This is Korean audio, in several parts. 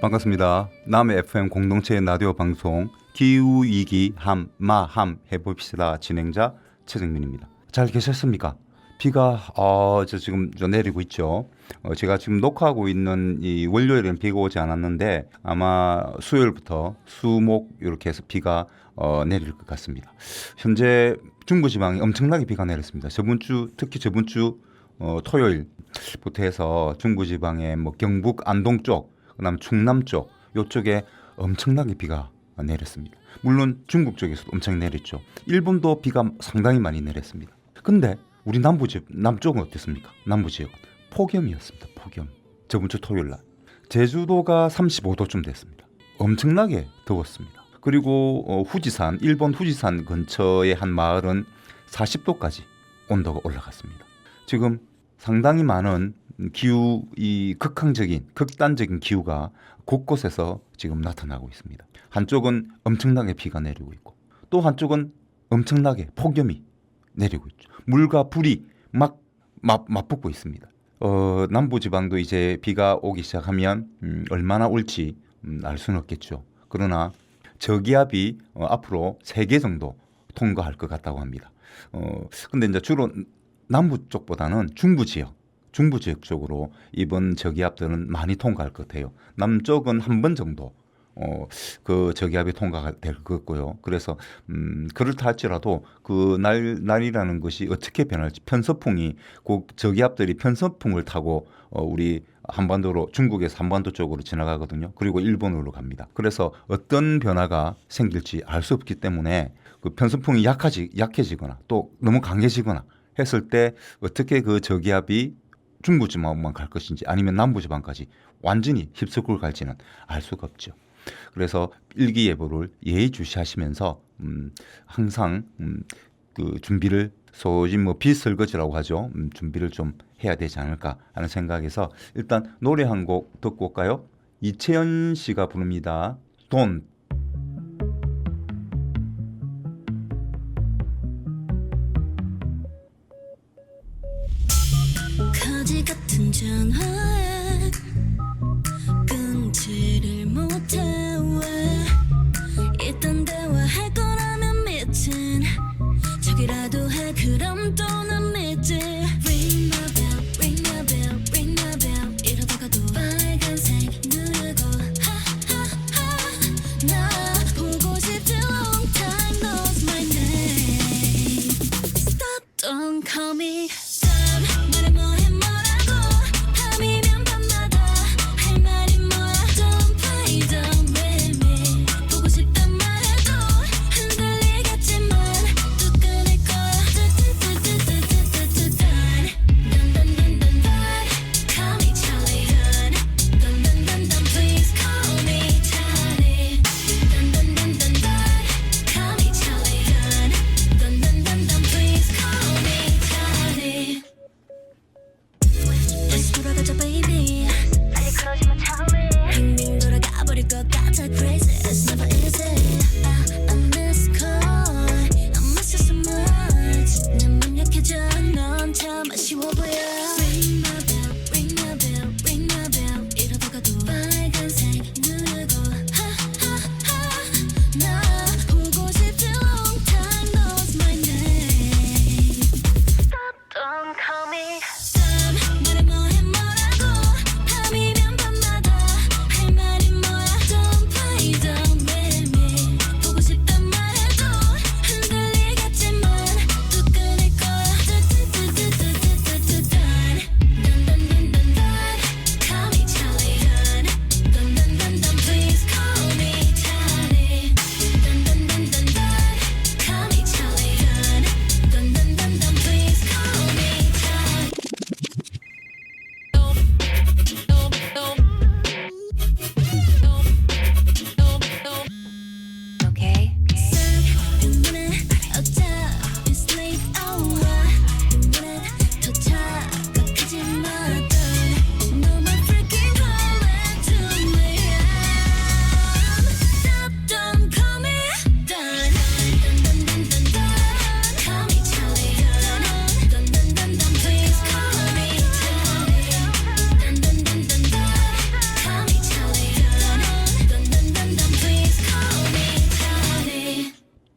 반갑습니다. 남해 FM 공동체 라디오 방송 기후위기 함 해봅시다 진행자 최정민입니다. 잘 계셨습니까? 비가 지금 내리고 있죠. 제가 지금 녹화하고 있는 이 월요일엔 비가 오지 않았는데 아마 수요일부터 수목 이렇게 해서 비가 내릴 것 같습니다. 현재 중부지방에 엄청나게 비가 내렸습니다. 특히 저번 주 토요일부터 해서 중부지방에 뭐 경북 안동 쪽, 그다음 충남 쪽 이쪽에 엄청나게 비가 내렸습니다. 물론 중국 쪽에서도 엄청 내렸죠. 일본도 비가 상당히 많이 내렸습니다. 근데 우리 남쪽은 어땠습니까? 남부 지역은 폭염이었습니다. 폭염. 저번 주 토요일 날 제주도가 35도쯤 됐습니다. 엄청나게 더웠습니다. 그리고 일본 후지산 근처의 한 마을은 40도까지 온도가 올라갔습니다. 지금 상당히 많은 극단적인 기후가 곳곳에서 지금 나타나고 있습니다. 한쪽은 엄청나게 비가 내리고 있고 또 한쪽은 엄청나게 폭염이 내리고 있죠. 물과 불이 막 맞붙고 있습니다. 남부지방도 이제 비가 오기 시작하면 얼마나 올지 알 수는 없겠죠. 그러나 저기압이 앞으로 3개 정도 통과할 것 같다고 합니다. 근데 이제 주로 남부 쪽보다는 중부 지역 쪽으로 이번 저기압들은 많이 통과할 것 같아요. 남쪽은 한 번 정도 그 저기압이 통과가 될 것 같고요. 그래서 그렇다 할지라도 그 날이라는 것이 어떻게 변할지 편서풍이 저기압들이 편서풍을 타고 우리 중국에서 한반도 쪽으로 지나가거든요. 그리고 일본으로 갑니다. 그래서 어떤 변화가 생길지 알 수 없기 때문에 그 편서풍이 약해지거나 또 너무 강해지거나 했을 때 어떻게 그 저기압이 중부지방만 갈 것인지 아니면 남부지방까지 완전히 휩쓸고 갈지는 알 수가 없죠. 그래서 일기예보를 예의주시하시면서 항상 그 준비를 소위 비설거지라고 하죠. 준비를 좀 해야 되지 않을까 하는 생각에서 일단 노래 한 곡 듣고 올까요? 이채연 씨가 부릅니다. 돈. 거지 같은 전화에 끊지를 못해. 왜 일단 대화할 거라면 미친 척이라도 해. 그럼 또 난 믿지. Ring my bell, ring my bell, ring my bell. 이러다가도 빨간색 누르고 하하하. 나 보고 싶지. Long time knows my name. Stop, don't call me. 말해 뭐해 뭐라고. 밤이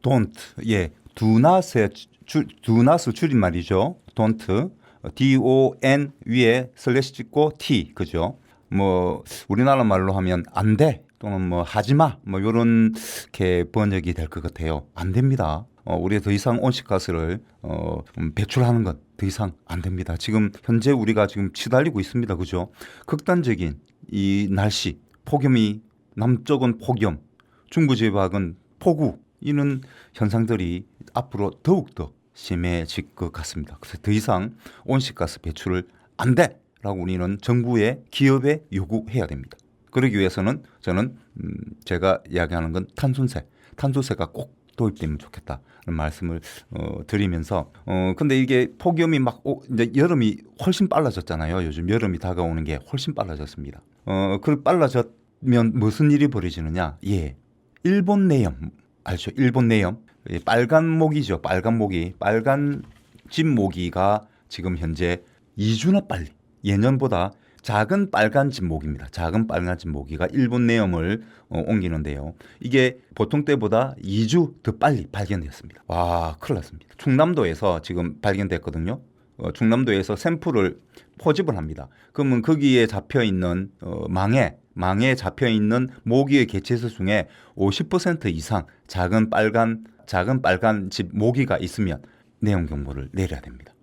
don't, 예, do not의 do not을 줄임말이죠. don't, D-O-N 위에 슬래시 찍고 T, 그죠? 뭐 우리나라 말로 하면 안 돼 또는 뭐 하지 마, 뭐 이런 게 번역이 될 것 같아요. 안 됩니다. 우리가 더 이상 온실가스를 배출하는 건 더 이상 안 됩니다. 지금 현재 우리가 지금 치달리고 있습니다. 그죠? 극단적인 이 날씨, 폭염이 남쪽은 폭염, 중부지방은 폭우 이런 현상들이 앞으로 더욱더 심해질 것 같습니다. 그래서 더 이상 온실가스 배출을 안 돼라고 우리는 정부에 기업에 요구해야 됩니다. 그러기 위해서는 저는 제가 이야기하는 건 탄소세가 꼭 도입되면 좋겠다는 말씀을 드리면서 근데 이게 폭염이 막 이제 여름이 훨씬 빨라졌잖아요. 요즘 여름이 다가오는 게 훨씬 빨라졌습니다. 그 빨라졌면 무슨 일이 벌어지느냐? 예, 일본 내염 알죠? 일본 내염. 빨간 모기죠. 빨간 모기. 빨간 집 모기가 지금 현재 2주나 빨리 예년보다 작은 빨간 집 모기입니다. 작은 빨간 집 모기가 일본 내염을 옮기는데요. 이게 보통 때보다 2주 더 빨리 발견됐습니다. 와, 큰일 났습니다. 충남도에서 지금 발견됐거든요. 충남도에서 샘플을 포집을 합니다. 그러면 거기에 잡혀 있는 망에 잡혀 있는 모기의 개체수 중에 50% 이상 작은 빨간 집 모기가 있으면 내용 경보를 내려야 됩니다.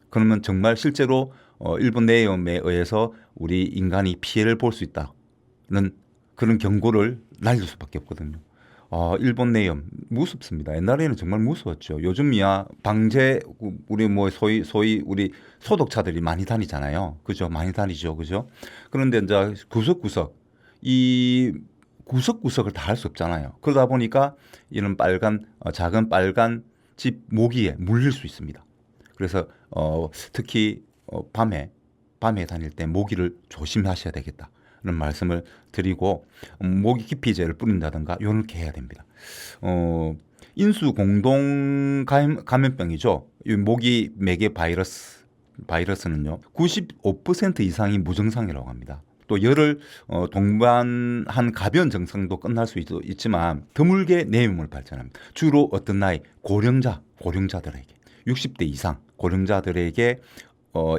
그러면 정말 실제로 일본 내염에 의해서 우리 인간이 피해를 볼 수 있다는 그런 경고를 날릴 수밖에 없거든요. 일본 내염 무섭습니다. 옛날에는 정말 무서웠죠. 요즘이야 방제 우리 뭐 소위 우리 소독차들이 많이 다니잖아요. 그죠? 많이 다니죠. 그죠? 그런데 이제 구석구석 이 구석구석을 다 할 수 없잖아요. 그러다 보니까 이런 작은 빨간 집 모기에 물릴 수 있습니다. 그래서 특히 밤에 다닐 때 모기를 조심하셔야 되겠다는 말씀을 드리고 모기 기피제를 뿌린다든가 이렇게 해야 됩니다. 인수 공동 감염병이죠. 이 모기 매개 바이러스는요 95% 이상이 무증상이라고 합니다. 또 열을 동반한 가벼운 증상도 끝날 수 있지만 드물게 내염을 발전합니다. 주로 어떤 나이 고령자들에게 60대 이상 고령자들에게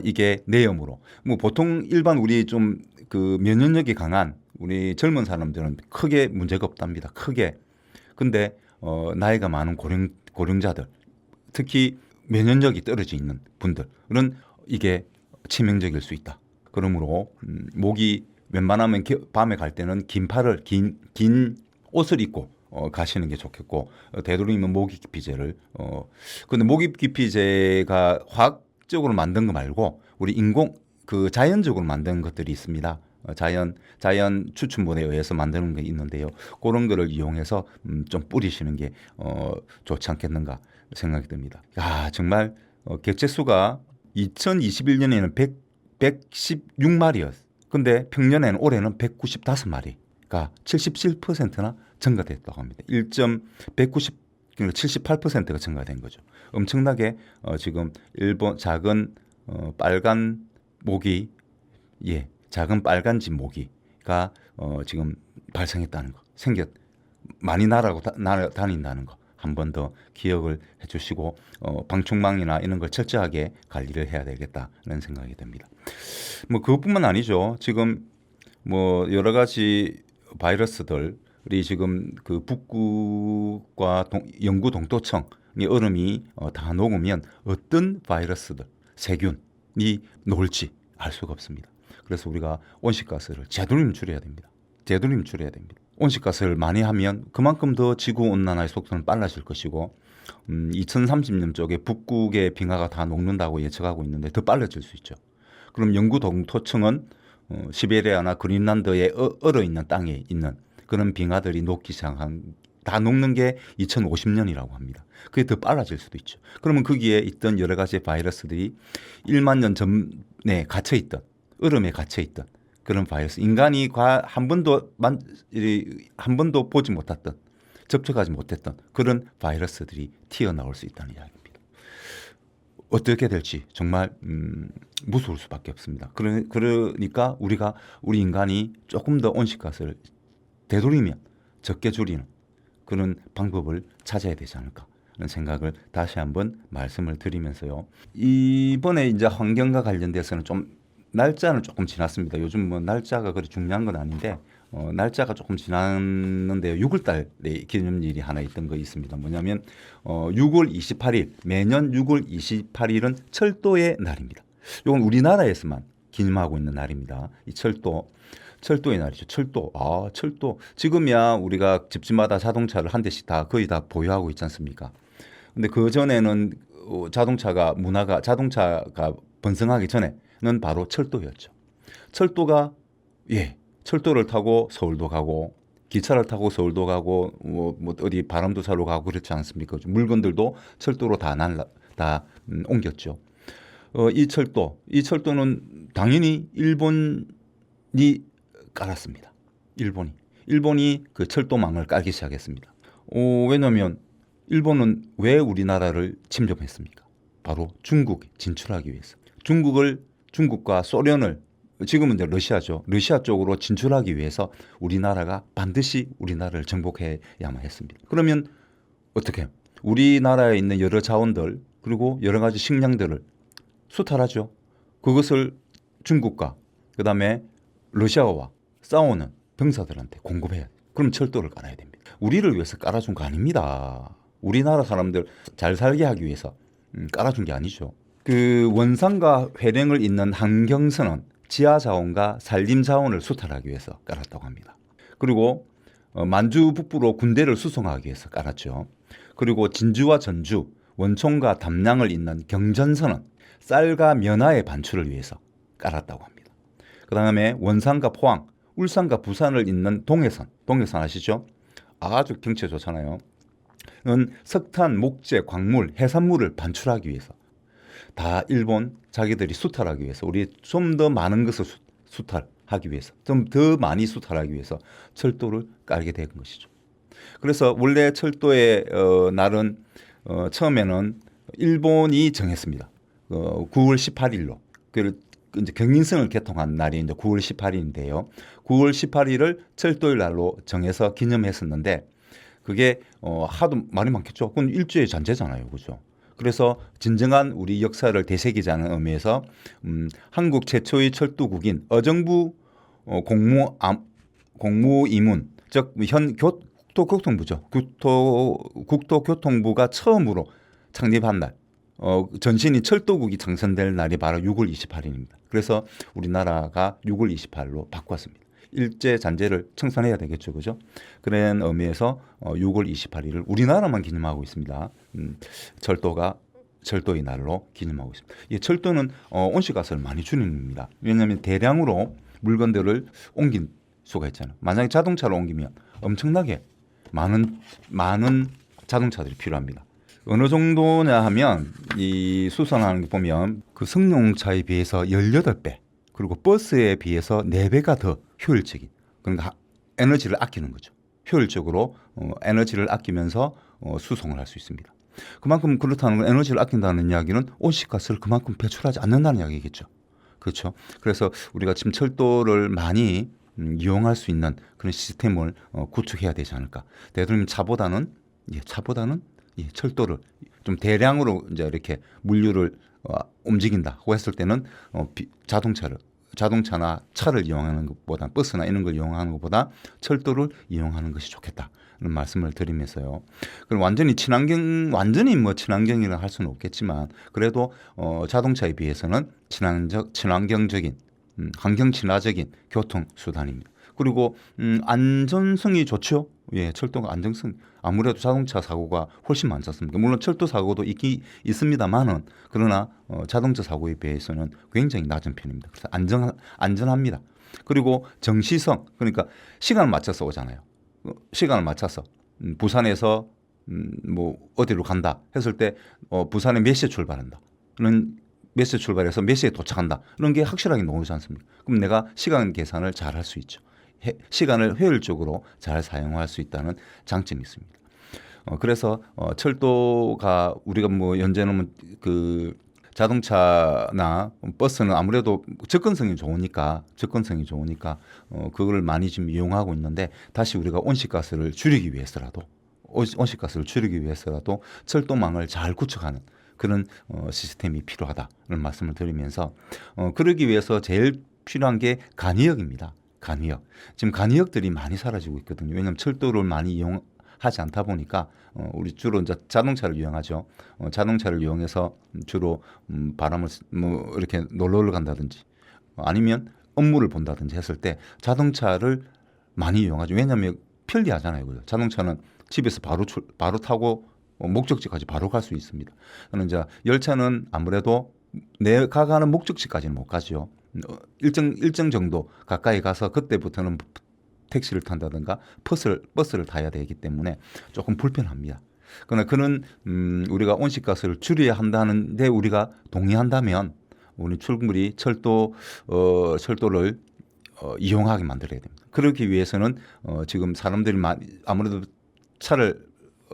이게 내염으로 뭐 보통 일반 우리 좀 그 면역력이 강한 우리 젊은 사람들은 크게 문제가 없답니다. 크게. 근데 나이가 많은 고령자들 특히 면역력이 떨어져 있는 분들은 이게 치명적일 수 있다. 그러므로 모기 웬만하면 밤에 갈 때는 긴 옷을 입고 가시는 게 좋겠고 되도록이면 모기 기피제를 근데 모기 기피제가 화학적으로 만든 거 말고 우리 자연적으로 만든 것들이 있습니다. 자연 추출물에 의해서 만드는 게 있는데요. 그런 거를 이용해서 좀 뿌리시는 게 좋지 않겠는가 생각이 듭니다. 야, 정말 개체수가 2021년에는 116마리였어요. 근데 평년에는 올해는 195마리가 77%나 증가됐다고 합니다. 78%가 증가된 거죠. 엄청나게 지금 일본 작은 빨간 모기, 작은 빨간 집 모기가 지금 발생했다는 거, 많이 날아다닌다는 거 한 번 더 기억을 해주시고 방충망이나 이런 걸 철저하게 관리를 해야 되겠다는 생각이 듭니다. 뭐 그것뿐만 아니죠. 지금 뭐 여러 가지 바이러스들이 지금 그 북극과 영구 동토층의 얼음이 다 녹으면 어떤 바이러스들, 세균이 녹을지 알 수가 없습니다. 그래서 우리가 온실가스를 제대로 줄여야 됩니다. 온실가스를 많이 하면 그만큼 더 지구온난화의 속도는 빨라질 것이고 2030년 쪽에 북극의 빙하가 다 녹는다고 예측하고 있는데 더 빨라질 수 있죠. 그럼 영구 동토층은 시베리아나 그린란드에 얼어있는 땅에 있는 그런 빙하들이 녹기 시작한 다 녹는 게 2050년이라고 합니다. 그게 더 빨라질 수도 있죠. 그러면 거기에 있던 여러 가지 바이러스들이 1만 년 전에 갇혀있던 얼음에 갇혀있던 그런 바이러스, 인간이 한 번도 보지 못했던, 접촉하지 못했던 그런 바이러스들이 튀어나올 수 있다는 이야기입니다. 어떻게 될지 정말 무서울 수밖에 없습니다. 그러니까 우리 인간이 조금 더 온실가스를 되도록이면 적게 줄이는 그런 방법을 찾아야 되지 않을까 하는 생각을 다시 한번 말씀을 드리면서요. 이번에 이제 환경과 관련돼서는 좀 날짜는 조금 지났습니다. 요즘 뭐 날짜가 그리 중요한 건 아닌데 날짜가 조금 지났는데요. 6월 달에 기념일이 하나 있던 거 있습니다. 뭐냐면 6월 28일 매년 6월 28일은 철도의 날입니다. 이건 우리나라에서만 기념하고 있는 날입니다. 이 철도의 날이죠. 철도. 지금이야 우리가 집집마다 자동차를 한 대씩 다 거의 다 보유하고 있지 않습니까? 근데 그 전에는 자동차가 번성하기 전에는 바로 철도였죠. 철도를 타고 서울도 가고 기차를 타고 서울도 가고 뭐 어디 바람도 사러 가고 그렇지 않습니까? 물건들도 철도로 다 옮겼죠. 이 철도는 당연히 일본이 깔았습니다. 일본이 그 철도망을 깔기 시작했습니다. 왜냐하면 일본은 왜 우리나라를 침범했습니까? 바로 중국에 진출하기 위해서. 중국과 소련을 지금은 이제 러시아죠. 러시아 쪽으로 진출하기 위해서 우리나라가 반드시 우리나라를 정복해야만 했습니다. 그러면 어떻게 해요? 우리나라에 있는 여러 자원들 그리고 여러 가지 식량들을 수탈하죠. 그것을 중국과 그다음에 러시아와 싸우는 병사들한테 공급해야 돼요. 그럼 철도를 깔아야 됩니다. 우리를 위해서 깔아준 거 아닙니다. 우리나라 사람들 잘 살게 하기 위해서 깔아준 게 아니죠. 그 원산과 회령을 잇는 한경선은 지하 자원과 산림 자원을 수탈하기 위해서 깔았다고 합니다. 그리고 만주 북부로 군대를 수송하기 위해서 깔았죠. 그리고 진주와 전주, 원총과 담양을 잇는 경전선은 쌀과 면화의 반출을 위해서 깔았다고 합니다. 그 다음에 원산과 포항, 울산과 부산을 잇는 동해선 아시죠? 아주 경치 좋잖아요. 는 석탄, 목재, 광물, 해산물을 반출하기 위해서 다 일본 자기들이 수탈하기 위해서 우리 좀 더 많은 것을 수탈하기 위해서 좀 더 많이 수탈하기 위해서 철도를 깔게 된 것이죠. 그래서 원래 철도의 날은 처음에는 일본이 정했습니다. 9월 18일로 이제 경인선을 개통한 날이 이제 9월 18일인데요. 9월 18일을 철도의 날로 정해서 기념했었는데 그게 하도 말이 많겠죠. 그건 일제의 잔재잖아요, 그죠? 그래서 진정한 우리 역사를 되새기자는 의미에서 한국 최초의 철도국인 어정부 공무이문 즉 현 국토교통부죠. 국토교통부가 처음으로 창립한 날. 전신이 철도국이 창선될 날이 바로 6월 28일입니다. 그래서 우리나라가 6월 28일로 바꿨습니다. 일제 잔재를 청산해야 되겠죠, 그죠? 그런 의미에서 6월 28일을 우리나라만 기념하고 있습니다. 철도의 날로 기념하고 있습니다. 이 철도는 온실가스를 많이 줄입니다. 왜냐하면 대량으로 물건들을 옮긴 수가 있잖아요. 만약에 자동차로 옮기면 엄청나게 많은 자동차들이 필요합니다. 어느 정도냐 하면 이 수선하는 게 보면 그 승용차에 비해서 18배 그리고 버스에 비해서 4배가 더 효율적인 그러니까 에너지를 아끼는 거죠. 효율적으로 에너지를 아끼면서 수송을 할 수 있습니다. 그만큼 그렇다는 건 에너지를 아낀다는 이야기는 온실가스를 그만큼 배출하지 않는다는 이야기겠죠. 그렇죠. 그래서 우리가 지금 철도를 많이 이용할 수 있는 그런 시스템을 구축해야 되지 않을까. 되도록이면 차보다는 철도를 좀 대량으로 이제 이렇게 물류를 움직인다고 했을 때는 자동차나 차를 이용하는 것보다 버스나 이런 걸 이용하는 것보다 철도를 이용하는 것이 좋겠다는 말씀을 드리면서요. 그럼 완전히 친환경이라 할 수는 없겠지만 그래도 자동차에 비해서는 친환경적인 환경 친화적인 교통 수단입니다. 그리고 안전성이 좋죠. 예, 철도가 안전성 아무래도 자동차 사고가 훨씬 많지 않습니까? 물론 철도 사고도 있습니다만은 그러나 자동차 사고에 비해서는 굉장히 낮은 편입니다. 그래서 안전합니다. 그리고 정시성 그러니까 시간을 맞춰서 오잖아요. 시간을 맞춰서 부산에서 뭐 어디로 간다 했을 때 부산에 몇 시에 출발한다. 몇 시에 출발해서 몇 시에 도착한다. 이런 게 확실하게 나오지 않습니까? 그럼 내가 시간 계산을 잘 할 수 있죠. 시간을 효율적으로 잘 사용할 수 있다는 장점이 있습니다. 그래서 철도가 우리가 뭐 현재는 그 자동차나 버스는 아무래도 접근성이 좋으니까 그걸 많이 지금 이용하고 있는데 다시 우리가 온실가스를 줄이기 위해서라도 온실가스를 줄이기 위해서라도 철도망을 잘 구축하는 그런 시스템이 필요하다는 말씀을 드리면서 그러기 위해서 제일 필요한 게 간이역입니다. 간이역. 지금 간이역들이 많이 사라지고 있거든요. 왜냐하면 철도를 많이 이용하지 않다 보니까 우리 주로 이제 자동차를 이용하죠. 자동차를 이용해서 주로 바람을 뭐 이렇게 놀러를 간다든지 아니면 업무를 본다든지 했을 때 자동차를 많이 이용하죠. 왜냐하면 편리하잖아요. 그죠? 자동차는 집에서 바로 타고 목적지까지 바로 갈 수 있습니다. 그러나 이제 열차는 아무래도 내가 가는 목적지까지는 못 가죠. 일정 정도 가까이 가서 그때부터는 택시를 탄다든가 버스를 타야 되기 때문에 조금 불편합니다. 그러나 그런 우리가 온실가스를 줄여야 한다는데 우리가 동의한다면 우리 충분히 철도를 이용하게 만들어야 됩니다. 그러기 위해서는 지금 사람들이 아무래도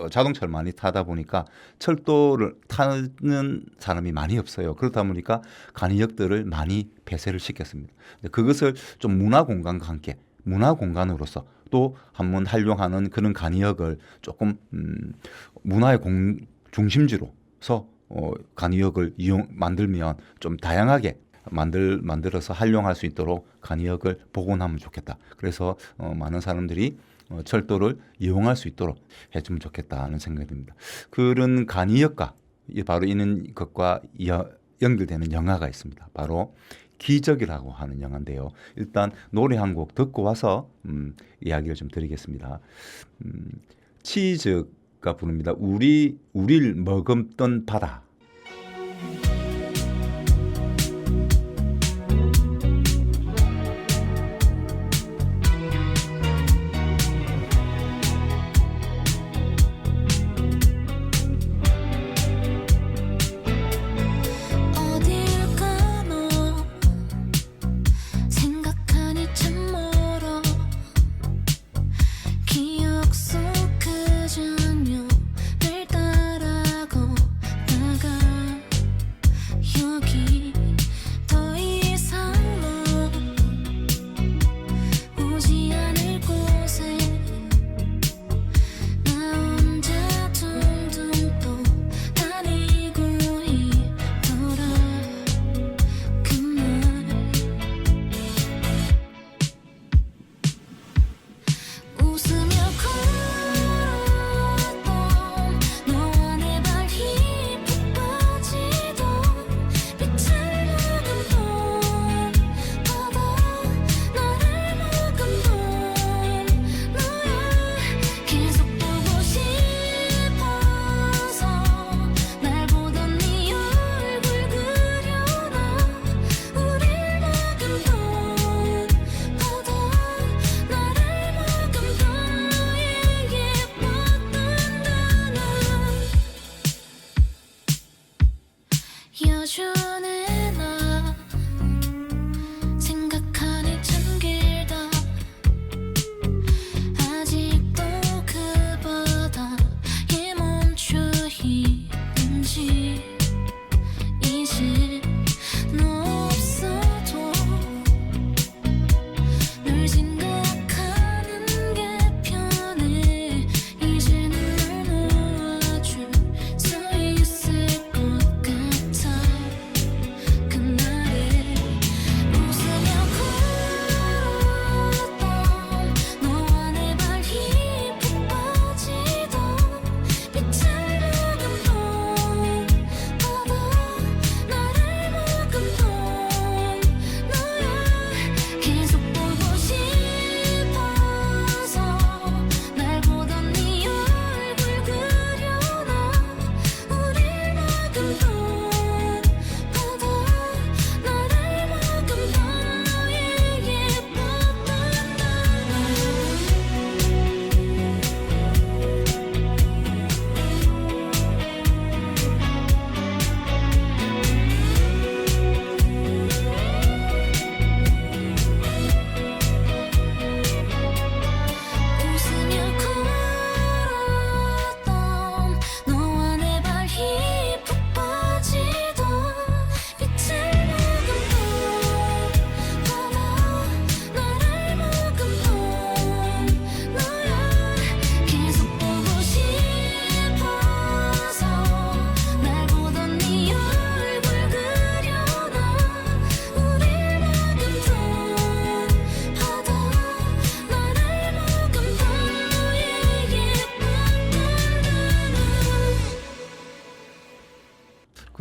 자동차를 많이 타다 보니까 철도를 타는 사람이 많이 없어요. 그렇다 보니까 간이역들을 많이 폐쇄를 시켰습니다. 그것을 좀 문화 공간과 함께 문화 공간으로서 또 한번 활용하는 그런 간이역을 조금 문화의 중심지로서 간이역을 만들면 좀 다양하게 만들어서 활용할 수 있도록 간이역을 복원하면 좋겠다. 그래서 많은 사람들이 철도를 이용할 수 있도록 해주면 좋겠다는 생각이 듭니다. 그런 간이역과 바로 이런 것과 연결되는 영화가 있습니다. 바로 기적이라고 하는 영화인데요. 일단 노래 한 곡 듣고 와서 이야기를 좀 드리겠습니다. 치즈가 부릅니다. 우릴 머금던 바다. 어딜 가나 생각하니 참 멀어 기억 속 그 장면을 따라가다가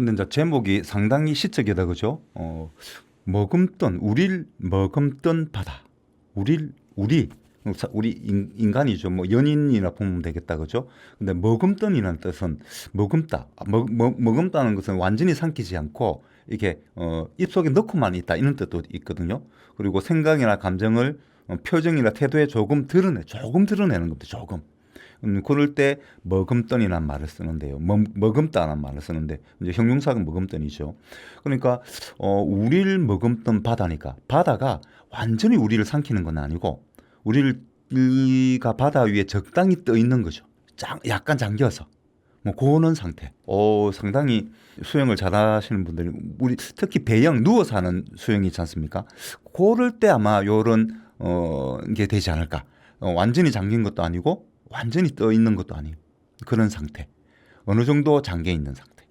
근데 이제 제목이 상당히 시적이다, 그죠? 머금던 우릴 머금던 바다. 우리 인간이죠. 뭐 연인이나 보면 되겠다, 그죠? 근데 머금던이라는 뜻은 머금다. 머금다는 것은 완전히 삼키지 않고 이게 입속에 넣고만 있다 이런 뜻도 있거든요. 그리고 생각이나 감정을 표정이나 태도에 조금 드러내는 겁니다. 조금. 그럴 때 머금던이라는 말을 쓰는데요. 머금다라는 말을 쓰는데 이제 형용사가 머금던이죠. 그러니까 우리를 머금던 바다니까 바다가 완전히 우리를 삼키는 건 아니고 우리가 바다 위에 적당히 떠 있는 거죠. 약간 잠겨서. 뭐 그런 상태. 상당히 수영을 잘하시는 분들이 우리 특히 배영 누워서 하는 수영이 있지 않습니까? 그럴 때 아마 요런 게 되지 않을까. 완전히 잠긴 것도 아니고 완전히 떠 있는 것도 아니고 그런 상태. 어느 정도 잠겨 있는 상태.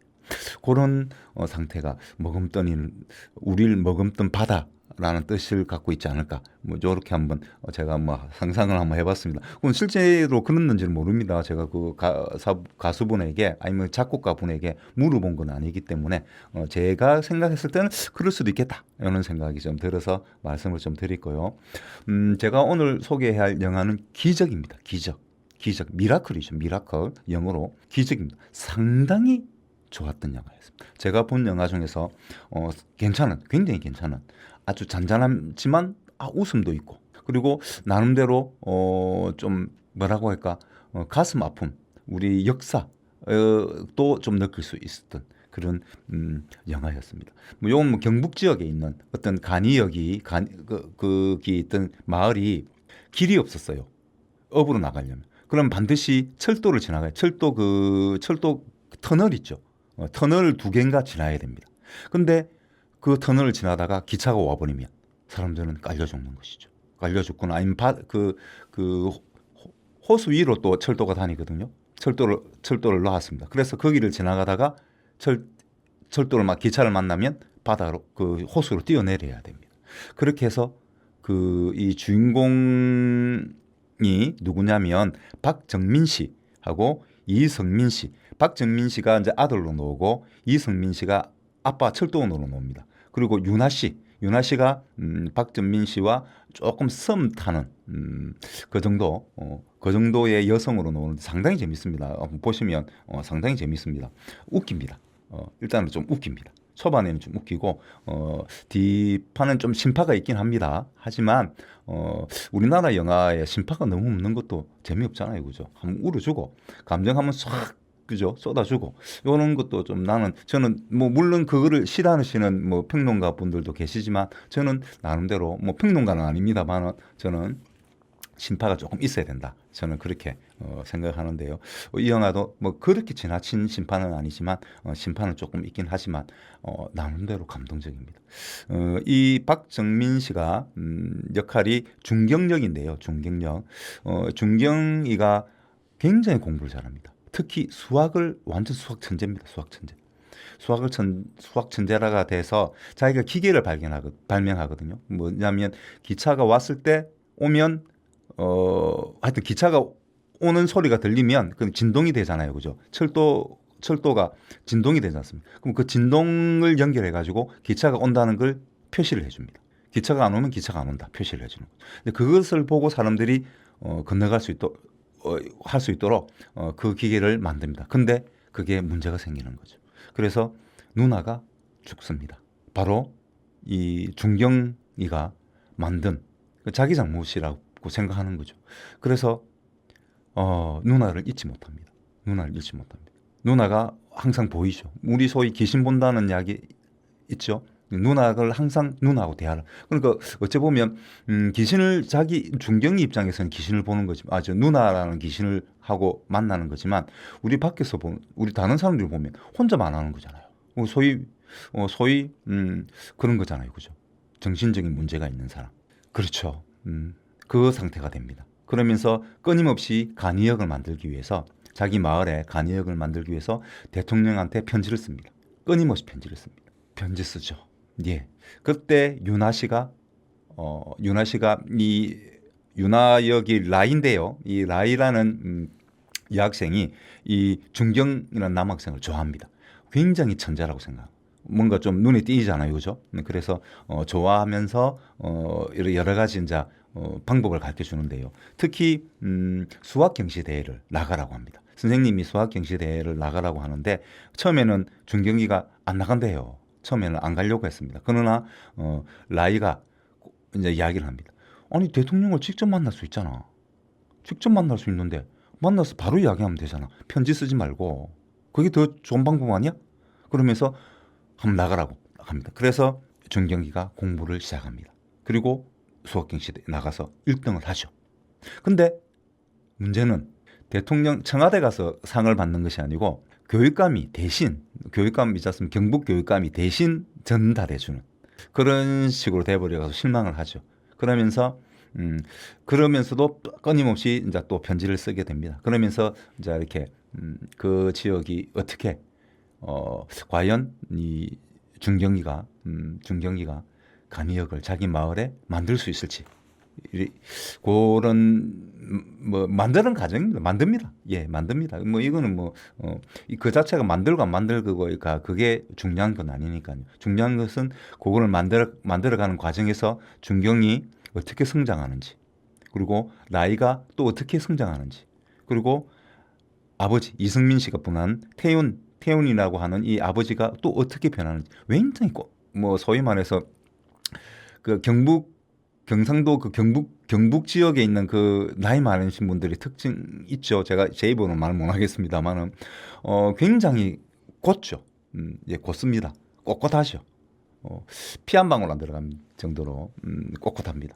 그런 상태가 우리를 머금던 바다라는 뜻을 갖고 있지 않을까. 뭐 저렇게 한번 제가 뭐 상상을 한번 해봤습니다. 그럼 실제로 그랬는지는 모릅니다. 제가 그 가수분에게 아니면 작곡가분에게 물어본 건 아니기 때문에 제가 생각했을 때는 그럴 수도 있겠다 이런 생각이 좀 들어서 말씀을 좀 드릴 거요. 제가 오늘 소개할 영화는 기적입니다. 기적, 미라클이죠. 미라클, 영어로 기적입니다. 상당히 좋았던 영화였습니다. 제가 본 영화 중에서 굉장히 괜찮은 아주 잔잔하지만 웃음도 있고 그리고 나름대로 좀 뭐라고 할까 가슴 아픔 우리 역사 또 좀 느낄 수 있었던 그런 영화였습니다. 요건 경북 지역에 있는 어떤 간이역이 거기 있던 마을이 길이 없었어요. 업으로 나가려면. 그럼 반드시 철도를 지나가요. 철도 터널 있죠. 터널 2개인가 지나야 됩니다. 근데 그 터널을 지나다가 기차가 와버리면 사람들은 깔려 죽는 것이죠. 깔려 죽거나 아니면 호수 위로 또 철도가 다니거든요. 철도를 놓았습니다. 그래서 거기를 지나가다가 철도를 기차를 만나면 바다로 그 호수로 뛰어내려야 됩니다. 그렇게 해서 이 주인공이 누구냐면 박정민 씨하고 이성민 씨. 박정민 씨가 이제 아들로 나오고 이성민 씨가 아빠 철도원으로 나옵니다. 그리고 윤아 씨가 박정민 씨와 조금 썸 타는 그 정도의 여성으로 나오는데 상당히 재밌습니다. 보시면 상당히 재밌습니다. 웃깁니다. 일단은 좀 웃깁니다. 초반에는 좀 웃기고 뒤판은 좀 심파가 있긴 합니다. 하지만 우리나라 영화에 심파가 너무 없는 것도 재미없잖아요, 그죠? 한번 울어주고 감정 한번 싹 그죠? 쏟아주고 이런 것도 좀 저는 뭐 물론 그거를 싫어하시는 뭐 평론가 분들도 계시지만 저는 나름대로 뭐 평론가는 아닙니다만 저는 심파가 조금 있어야 된다. 저는 그렇게 생각하는데요. 이 영화도 뭐 그렇게 지나친 심판은 아니지만 심판은 조금 있긴 하지만 나름대로 감동적입니다. 이 박정민 씨가 역할이 중경역인데요. 중경이가 굉장히 공부를 잘합니다. 특히 수학을 완전 수학 천재입니다. 수학 천재라가 돼서 자기가 기계를 발명하거든요. 뭐냐면 기차가 왔을 때 오면 하여튼 기차가 오는 소리가 들리면 그 진동이 되잖아요. 그죠? 철도가 진동이 되지 않습니까? 그럼 그 진동을 연결해 가지고 기차가 온다는 걸 표시를 해 줍니다. 기차가 안 오면 기차가 안 온다. 표시를 해 주는 거죠. 근데 그것을 보고 사람들이 건너갈 수 있도록 할 수 있도록 그 기계를 만듭니다. 근데 그게 문제가 생기는 거죠. 그래서 누나가 죽습니다. 바로 이 중경이가 만든 자기 잘못이라고 생각하는 거죠. 그래서 누나를 잊지 못합니다. 누나가 항상 보이죠. 우리 소위 귀신 본다는 이야기 있죠. 누나를 항상 누나하고 대화를. 그러니까 어찌 보면 귀신을 중경이 입장에서는 귀신을 보는 거지만 저 누나라는 귀신을 하고 만나는 거지만 우리 밖에서 우리 다른 사람들이 보면 혼자만 하는 거잖아요. 소위 그런 거잖아요, 그죠? 정신적인 문제가 있는 사람. 그렇죠. 그 상태가 됩니다. 그러면서 끊임없이 간이역을 만들기 위해서 자기 마을에 간이역을 만들기 위해서 대통령한테 편지를 씁니다. 끊임없이 편지를 씁니다. 편지 쓰죠. 예. 그때 윤아 씨가 이 윤아역이 라인데요. 이 라이라는 여학생이 이 중경이라는 남학생을 좋아합니다. 굉장히 천재라고 생각합니다. 뭔가 좀 눈에 띄잖아요, 그죠? 그래서 좋아하면서 여러 가지 이제 방법을 가르쳐 주는데요. 특히 수학 경시 대회를 나가라고 합니다. 선생님이 수학 경시 대회를 나가라고 하는데 처음에는 준경기가 안 나간대요. 처음에는 안 가려고 했습니다. 그러나 라이가 이제 이야기를 합니다. 아니 대통령을 직접 만날 수 있잖아. 직접 만날 수 있는데 만나서 바로 이야기하면 되잖아. 편지 쓰지 말고. 그게 더 좋은 방법 아니야? 그러면서 한번 나가라고 합니다. 그래서 준경기가 공부를 시작합니다. 그리고 수학경시대에 나가서 1등을 하죠. 근데 문제는 대통령 청와대 가서 상을 받는 것이 아니고 교육감이 대신, 교육감이지 않습니까? 경북 교육감이 대신 전달해주는 그런 식으로 돼버려서 실망을 하죠. 그러면서도 끊임없이 이제 또 편지를 쓰게 됩니다. 그러면서 이제 이렇게 그 지역이 어떻게 과연 이 준경기가 간이역을 자기 마을에 만들 수 있을지 그런 뭐 만드는 과정입니다. 만듭니다. 예, 만듭니다. 뭐 이거는 그 자체가 만들고 안 만들고가 그게 중요한 건 아니니까요. 중요한 것은 그거를 만들어가는 과정에서 준경이 어떻게 성장하는지, 그리고 나이가 또 어떻게 성장하는지, 그리고 아버지 이승민 씨가 보낸 태훈이라고 하는 이 아버지가 또 어떻게 변하는지 굉장히 소위 말해서 그 경상도 그 경북 지역에 있는 그 나이 많으신 분들이 특징 있죠. 제가 제 입으로는 말 못하겠습니다만은 굉장히 곧죠. 예, 곧습니다. 꼿꼿하죠. 피 한 방울 안 들어간 정도로 꼿꼿합니다.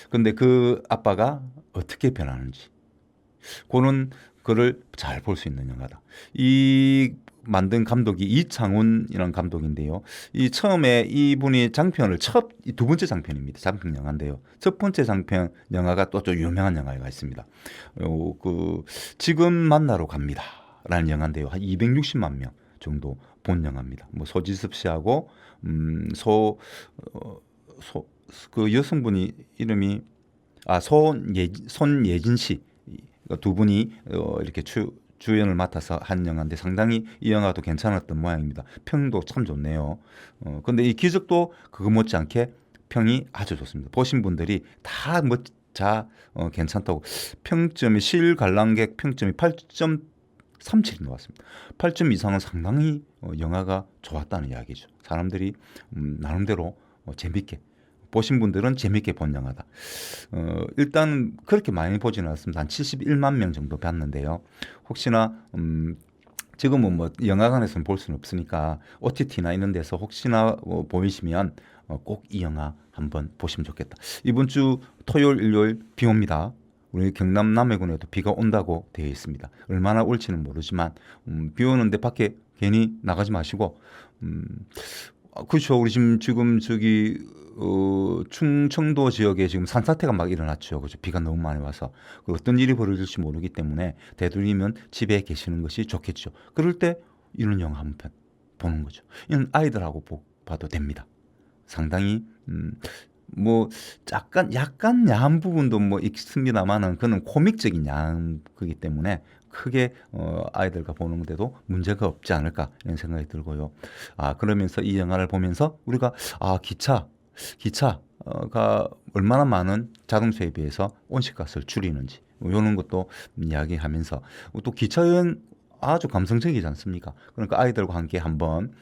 근데 그 아빠가 어떻게 변하는지 그는 그를 잘 볼 수 있는 영화다. 이 만든 감독이 이창훈이라는 감독인데요. 이 처음에 이분이 장편을 두 번째 장편입니다. 장편 영화인데요. 첫 번째 장편 영화가 또 좀 유명한 영화가 있습니다. 지금 만나러 갑니다라는 영화인데요. 한 260만 명 정도 본 영화입니다. 뭐 소지섭 씨하고 그 여성분이 이름이 손예진 씨 두 분이 이렇게 주연을 맡아서 한 영화인데 상당히 이 영화도 괜찮았던 모양입니다. 평도 참 좋네요. 근데 이 기적도 그거 못지않게 평이 아주 좋습니다. 보신 분들이 다 괜찮다고 평점이 실관람객 평점이 8.37이 나왔습니다. 8점 이상은 상당히 영화가 좋았다는 이야기죠. 사람들이 나름대로 재밌게 보신 분들은 재밌게 본 영화다. 일단 그렇게 많이 보지는 않습니다. 한 71만 명 정도 봤는데요. 혹시나 지금은 뭐 영화관에서는 볼 수는 없으니까 OTT나 이런 데서 혹시나 보이시면 꼭 이 영화 한번 보시면 좋겠다. 이번 주 토요일, 일요일 비 옵니다. 우리 경남 남해군에도 비가 온다고 되어 있습니다. 얼마나 올지는 모르지만 비 오는데 밖에 괜히 나가지 마시고 그렇죠. 우리 지금 저기 충청도 지역에 지금 산사태가 막 일어났죠. 그죠. 비가 너무 많이 와서 어떤 일이 벌어질지 모르기 때문에 되도록이면 집에 계시는 것이 좋겠죠. 그럴 때 이런 영화 한 편 보는 거죠. 이건 아이들하고 봐도 됩니다. 상당히 뭐 약간 야한 부분도 뭐 있습니다만은 그는 코믹적인 야한 거기 때문에 크게 아이들과 보는데도 문제가 없지 않을까 이런 생각이 들고요. 그러면서 이 영화를 보면서 우리가 기차가 얼마나 많은 자동차에 비해서 온실가스를 줄이는지 이런 것도 이야기하면서 또 기차 여행 아주 감성적이지 않습니까? 그러니까 아이들과 함께 한번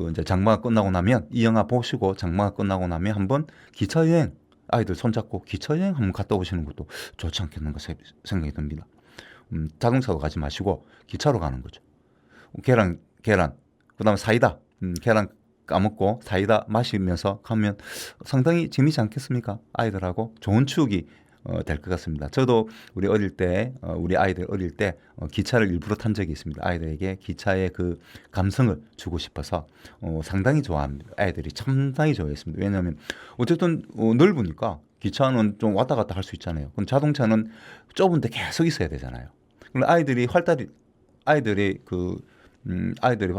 이제 장마가 끝나고 나면 이 영화 보시고 장마가 끝나고 나면 한번 기차 여행 아이들 손잡고 기차 여행 한번 갔다 오시는 것도 좋지 않겠는가 생각이 듭니다. 자동차로 가지 마시고 기차로 가는 거죠. 계란, 그다음에 사이다, 계란 까먹고 사이다 마시면서 가면 상당히 재미지 않겠습니까? 아이들하고 좋은 추억이 될 것 같습니다. 저도 우리 아이들 어릴 때 기차를 일부러 탄 적이 있습니다. 아이들에게 기차의 그 감성을 주고 싶어서 상당히 좋아합니다. 아이들이 상당히 좋아했습니다. 왜냐하면 어쨌든 넓으니까 기차는 좀 왔다 갔다 할 수 있잖아요. 그럼 자동차는 좁은데 계속 있어야 되잖아요. 그럼 아이들이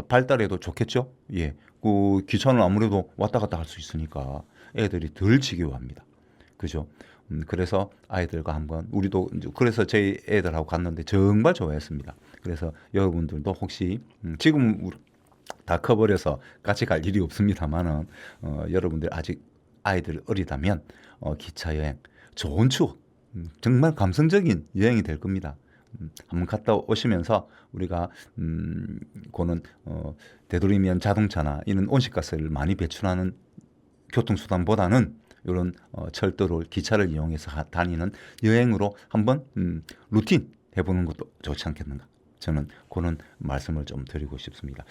발달에도 좋겠죠. 예, 그 기차는 아무래도 왔다 갔다 할 수 있으니까 애들이 덜 지겨워합니다. 그죠? 그래서 아이들과 한번 우리도 이제 그래서 저희 애들하고 갔는데 정말 좋아했습니다. 그래서 여러분들도 혹시 지금 다 커버려서 같이 갈 일이 없습니다만은 여러분들 아직 아이들 어리다면 기차 여행 좋은 추억, 정말 감성적인 여행이 될 겁니다. 한번 갔다 오시면서 우리가 고는 되도록이면 자동차나 이런 온실가스를 많이 배출하는 교통수단보다는 이런 철도를 기차를 이용해서 다니는 여행으로 한번 루틴 해보는 것도 좋지 않겠는가. 저는 그런 말씀을 좀 드리고 싶습니다.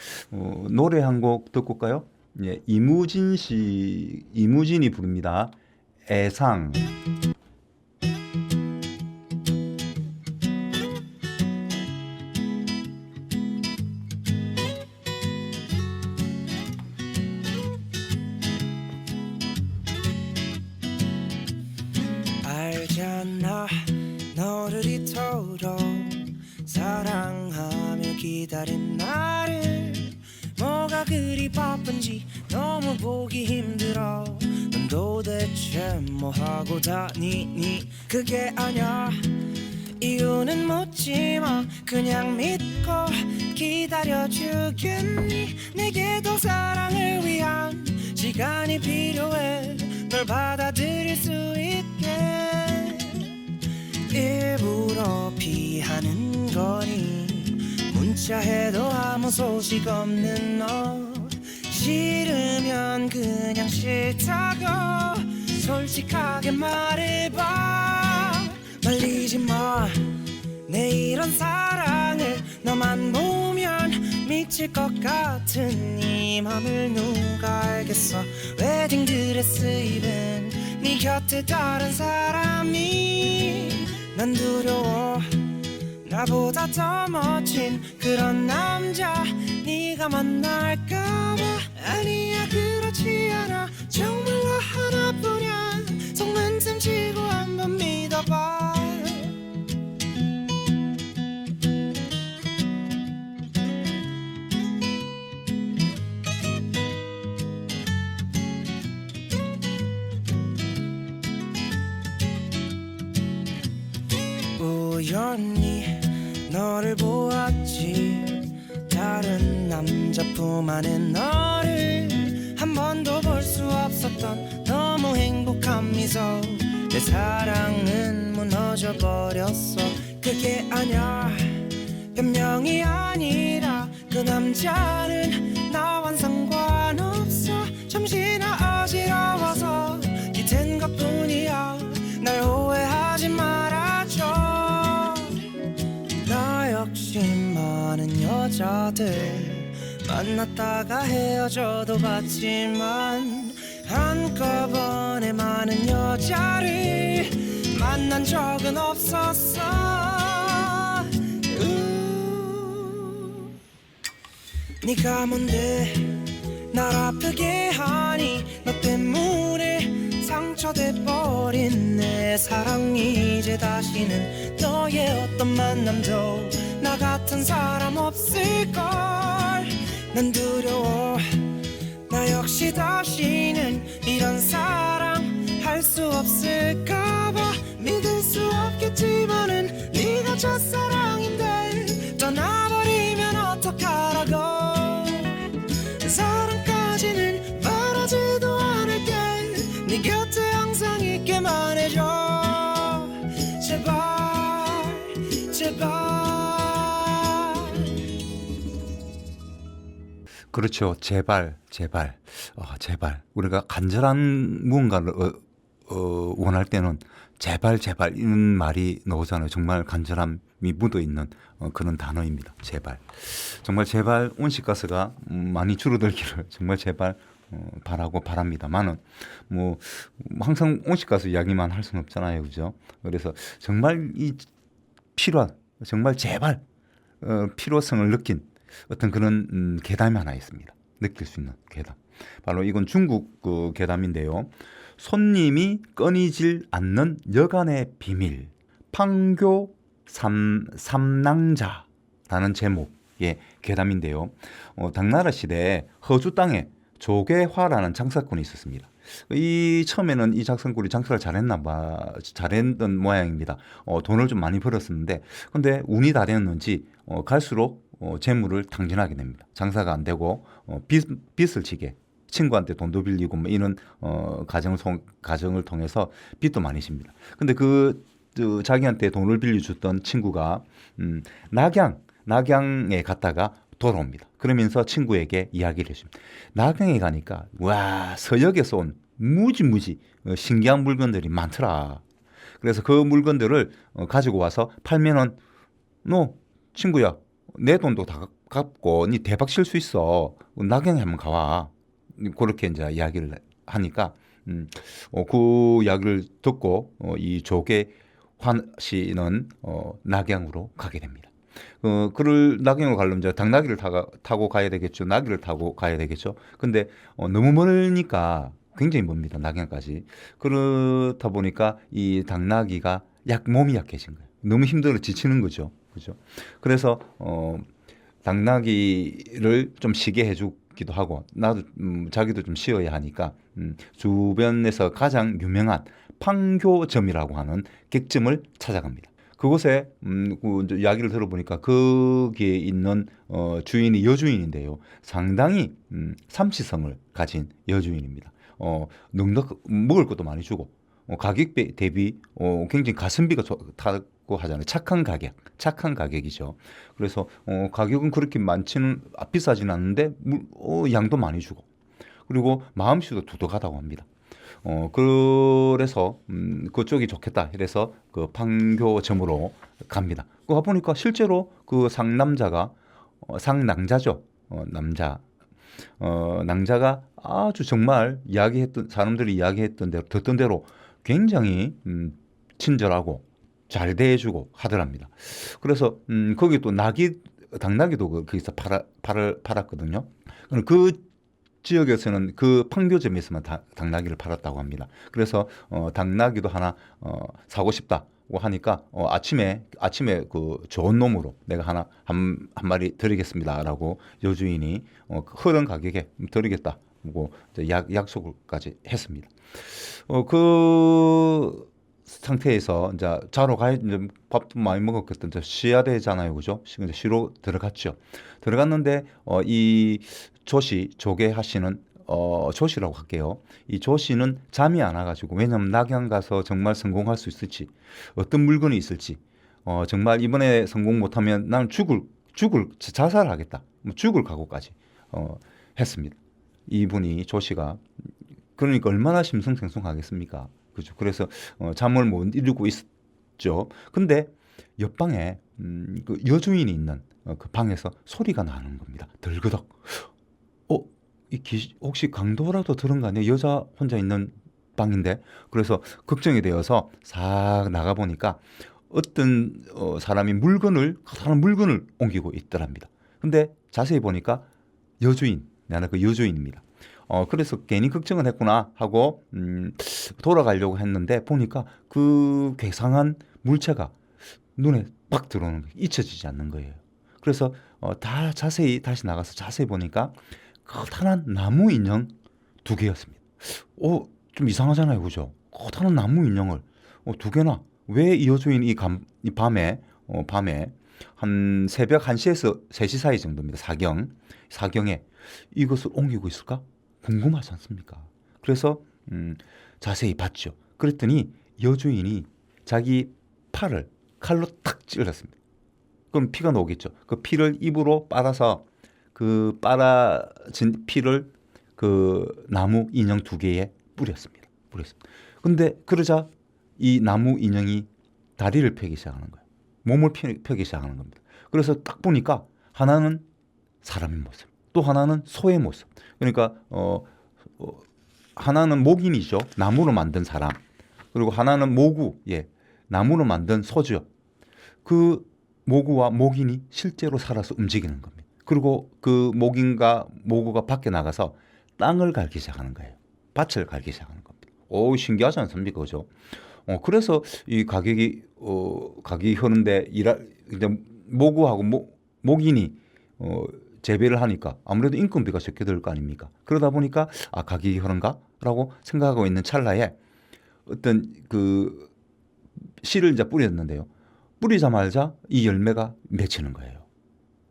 노래 한 곡 듣고 올까요? 예, 이무진이 부릅니다. 애상. 알잖아 너를 이토록 사랑하며 기다린 나를 뭐가 그리 바쁜지 너무 보기 힘들어 넌 도대체 뭐하고 다니니 그게 아냐 이유는 묻지마 그냥 믿고 기다려주겠니 내게도 사랑을 위한 시간이 필요해 널 받아들일 수 있게 일부러 피하는 거니 문자해도 아무 소식 없는 너 싫으면 그냥 싫다고 솔직하게 말해봐 말리지 마 내 이런 사랑을 너만 보면 미칠 것 같은 네 맘을 누가 알겠어 웨딩드레스 입은 네 곁에 다른 사람이 난 두려워 나보다 더 멋진 그런 남자 네가 만날까봐 아니야 그렇지 않아 정말로 하나뿐이야 속만 틈치고 한번 믿어봐 우연히 너를 보았지 다른 남자 품 안에 너를 한 번도 볼 수 없었던 너무 행복한 미소 내 사랑은 무너져 버렸어 그게 아냐 변명이 아니라 그 남자는 나와 상관없어 잠시나 어지러워서 기댄 것뿐이야 날 오해하지 말아줘 나 역시 많은 여자들 만났다가 헤어져도 봤지만 한꺼번에 많은 여자를 만난 적은 없었어 네가 뭔데 날 아프게 하니 너 때문에 상처돼 버린 내 사랑이 이제 다시는 너의 어떤 만남도 나 같은 사람 없을걸 난 두려워 나 역시 다시는 이런 사랑 할 수 없을까봐 믿을 수 없겠지만은 네가 첫사랑인데 떠나버리면 어떡하라고 사랑까지는 바라지도 않을게 네 곁에 항상 있게만 해줘 제발 제발 그렇죠. 제발, 제발, 제발. 우리가 간절한 무언가를 원할 때는 제발, 제발 이런 말이 나오잖아요. 정말 간절함이 묻어 있는 그런 단어입니다. 제발. 정말 제발 온실가스가 많이 줄어들기를 정말 제발 바라고 바랍니다만은 뭐 항상 온실가스 이야기만 할 수는 없잖아요, 그죠? 그래서 정말 이 필요한 정말 제발 필요성을 느낀 어떤 그런 괴담이 하나 있습니다. 느낄 수 있는 괴담. 바로 이건 중국 그 괴담인데요. 손님이 끊이질 않는 여간의 비밀. 판교 삼낭자라는 제목의 괴담인데요. 당나라 시대에 허주 땅에 조계화라는 장사꾼이 있었습니다. 이 처음에는 이 작성꾼이 장사를 잘했던 모양입니다. 돈을 좀 많이 벌었었는데, 근데 운이 다 됐는지 갈수록 재물을 탕진하게 됩니다. 장사가 안 되고 빚을 지게, 친구한테 돈도 빌리고 뭐 이런 가정을 통해서 빚도 많이 집니다. 근데 자기한테 돈을 빌려줬던 친구가 낙양에 갔다가 돌아옵니다. 그러면서 친구에게 이야기를 해줍니다. 낙양에 가니까 와, 서역에서 온 무지 신기한 물건들이 많더라. 그래서 그 물건들을 가지고 와서 팔면은 너 친구야, 내 돈도 다 갚고 니 대박 칠 수 있어. 낙양에 한번 가와. 그렇게 이제 이야기를 하니까 그 이야기를 듣고 이 조계환 씨는 낙양으로 가게 됩니다. 낙양으로 가려면 이제 당나귀를 타고 가야 되겠죠. 나귀를 타고 가야 되겠죠. 근데 너무 멀으니까 굉장히 멉니다. 낙양까지. 그렇다 보니까 이 당나귀가 몸이 약해진 거예요. 너무 힘들어 지치는 거죠. 그죠? 그래서 당나귀를 좀 쉬게 해주기도 하고 나도 자기도 좀 쉬어야 하니까 주변에서 가장 유명한 판교점이라고 하는 객점을 찾아갑니다. 그곳에 그 이야기를 들어보니까 거기에 있는 주인이 여주인인데요. 상당히 삼치성을 가진 여주인입니다. 먹을 것도 많이 주고 가격 대비 굉장히 가성비가 좋다고 하잖아요. 착한 가격이죠. 그래서 가격은 그렇게 비싸지는 않는데 양도 많이 주고 그리고 마음씨도 두둑하다고 합니다. 그래서 그쪽이 좋겠다 이래서 그 판교점으로 갑니다. 그 가보니까 실제로 그 상남자죠. 낭자가 아주 정말 사람들이 이야기했던 대로 듣던 대로 굉장히 친절하고 잘 대해주고 하더랍니다. 그래서 거기 또 당나귀도 거기서 팔았거든요. 그 지역에서는 그 판교점에서만 당나귀를 팔았다고 합니다. 그래서 당나귀도 하나 사고 싶다고 하니까 아침에 그 좋은 놈으로 내가 한 마리 드리겠습니다라고 여주인이 흐른 가격에 드리겠다고 약속까지 했습니다. 그 상태에서 이제 자러 이제 밥도 많이 먹었겠던 이제 쉬어야 되잖아요, 그죠? 이제 쉬러 들어갔죠. 들어갔는데 이 조계하시는 조씨라고 할게요. 이 조씨는 잠이 안 와가지고 왜냐면 낙양 가서 정말 성공할 수 있을지 어떤 물건이 있을지 정말 이번에 성공 못하면 나는 자살하겠다, 죽을 각오까지 했습니다. 이분이 조씨가 그러니까 얼마나 심승생성하겠습니까? 그죠? 그래서 잠을 못 이루고 있죠. 근데 옆방에 그 여주인이 있는 그 방에서 소리가 나는 겁니다. 덜그덕. 혹시 강도라도 들은 거 아니에요? 여자 혼자 있는 방인데. 그래서 걱정이 되어서 싹 나가 보니까 어떤 사람이 다른 물건을 옮기고 있더랍니다. 근데 자세히 보니까 나는 그 여주인입니다. 그래서 괜히 걱정을 했구나 하고 돌아가려고 했는데 보니까 그 괴상한 물체가 눈에 빡 들어오는 거예요. 잊혀지지 않는 거예요. 그래서 다시 나가서 자세히 보니까 커다란 나무 인형 2개였습니다. 좀 이상하잖아요, 그죠? 커다란 나무 인형을 2개나 왜 이 여주인이 이 밤에 한 새벽 1시에서 3시 사이 정도입니다. 사경에 이것을 옮기고 있을까? 궁금하지 않습니까? 그래서 자세히 봤죠. 그랬더니 여주인이 자기 팔을 칼로 탁 찔렀습니다. 그럼 피가 나오겠죠. 그 피를 입으로 빨아서 그 빨아진 피를 그 나무 인형 2개에 뿌렸습니다. 근데 그러자 이 나무 인형이 다리를 펴기 시작하는 거예요. 몸을 펴기 시작하는 겁니다. 그래서 딱 보니까 하나는 사람의 모습, 또 하나는 소의 모습. 그러니까 하나는 목인이죠. 나무로 만든 사람. 그리고 하나는 모구, 나무로 만든 소죠. 그 모구와 목인이 실제로 살아서 움직이는 겁니다. 그리고 그 모구가 밖에 나가서 땅을 갈기 시작하는 거예요. 밭을 갈기 시작하는 겁니다. 신기하지 않습니까? 그죠? 그래서 이 가격이 흐른데 이제 모구하고 목인이 재배를 하니까 아무래도 인건비가 적게 들 거 아닙니까? 그러다 보니까 가격이 흐른가 라고 생각하고 있는 찰나에 어떤 그 씨를 이제 뿌렸는데요. 뿌리자마자 이 열매가 맺히는 거예요.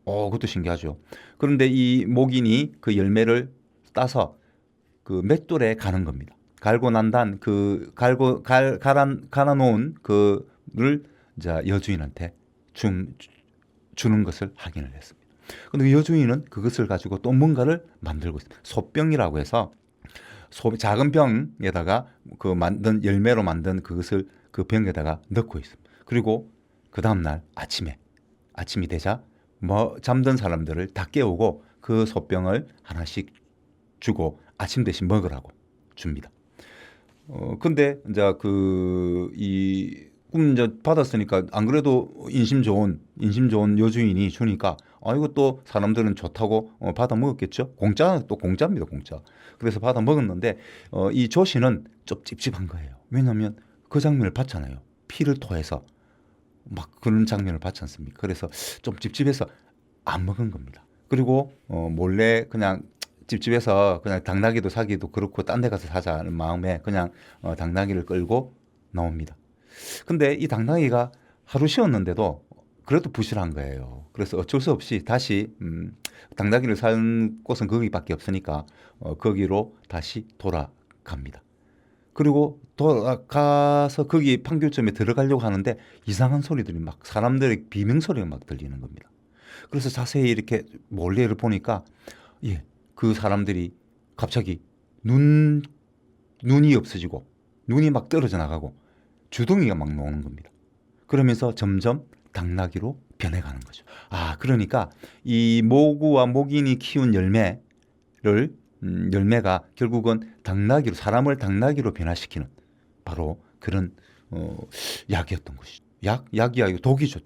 그것도 신기하죠. 그런데 이 목인이 그 열매를 따서 그 맷돌에 가는 겁니다. 갈고 난 다음 그 갈아 놓은 그를 이제 여주인한테 주는 것을 확인을 했습니다. 근데 그 여주인은 그것을 가지고 또 뭔가를 만들고 있습니다. 솥병이라고 해서 작은 병에다가 그 만든 열매로 만든 그것을 그 병에다가 넣고 있습니다. 그리고 그 다음 날 아침이 되자 잠든 사람들을 다 깨우고 그 솥병을 하나씩 주고 아침 대신 먹으라고 줍니다. 근데 이제 이 꿈 이제 받았으니까 안 그래도 인심 좋은 여주인이 주니까 이것도 사람들은 좋다고 받아 먹었겠죠. 공짜입니다, 공짜. 그래서 받아 먹었는데 이 조씨는 좀 찝찝한 거예요. 왜냐하면 그 장면을 봤잖아요. 피를 토해서 막 그런 장면을 봤지 않습니까? 그래서 좀 찝찝해서 안 먹은 겁니다. 그리고 몰래 그냥 찝찝해서 그냥 당나귀도 사기도 그렇고 딴 데 가서 사자는 마음에 그냥 당나귀를 끌고 나옵니다. 근데 이 당나귀가 하루 쉬었는데도 그래도 부실한 거예요. 그래서 어쩔 수 없이 다시 당나귀를 사는 곳은 거기밖에 없으니까 거기로 다시 돌아갑니다. 그리고 돌아가서 거기 판교점에 들어가려고 하는데 이상한 소리들이 막 사람들의 비명소리가 막 들리는 겁니다. 그래서 자세히 이렇게 몰래를 보니까 그 사람들이 갑자기 눈이 없어지고 눈이 막 떨어져 나가고 주둥이가 막 나오는 겁니다. 그러면서 점점 당나귀로 변해가는 거죠. 그러니까 이 모구와 목인이 키운 열매가 결국은 사람을 당나귀로 변화시키는 바로 그런 약이었던 것이죠. 약이 아니고 독이죠.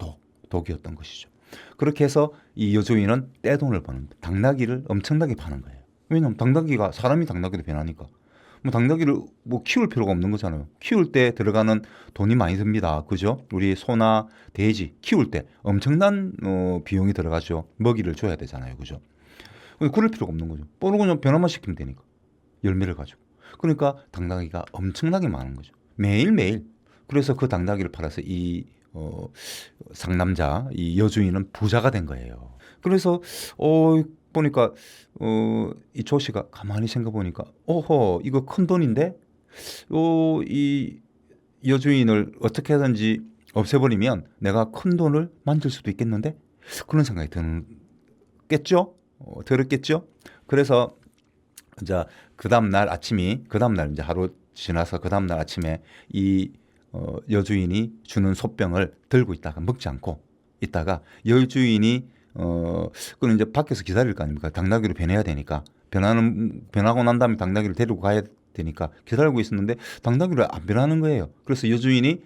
독이었던 것이죠. 그렇게 해서 이 여주인은 떼돈을 버는 당나귀를 엄청나게 파는 거예요. 왜냐하면 사람이 당나귀로 변하니까 당나귀를 키울 필요가 없는 거잖아요. 키울 때 들어가는 돈이 많이 듭니다. 그죠? 우리 소나 돼지 키울 때 엄청난 비용이 들어가죠. 먹이를 줘야 되잖아요. 그죠? 그럴 필요가 없는 거죠. 그냥 변화만 시키면 되니까. 열매를 가지고. 그러니까 당나귀가 엄청나게 많은 거죠. 매일매일. 그래서 그 당나귀를 팔아서 이 상남자, 이 여주인은 부자가 된 거예요. 그래서 보니까 이 조씨가 가만히 생각해 보니까 이거 큰 돈인데 이 여주인을 어떻게든지 없애버리면 내가 큰 돈을 만들 수도 있겠는데 그런 생각이 들었겠죠. 그래서 이제 그 다음 날 이제 하루 지나서 그 다음 날 아침에 이 여주인이 주는 솥병을 들고 있다가 먹지 않고 있다가 여주인이 그건 이제 밖에서 기다릴 거 아닙니까? 당나귀로 변해야 되니까 변하고 난 다음에 당나귀를 데리고 가야 되니까 기다리고 있었는데 당나귀를 안 변하는 거예요. 그래서 여주인이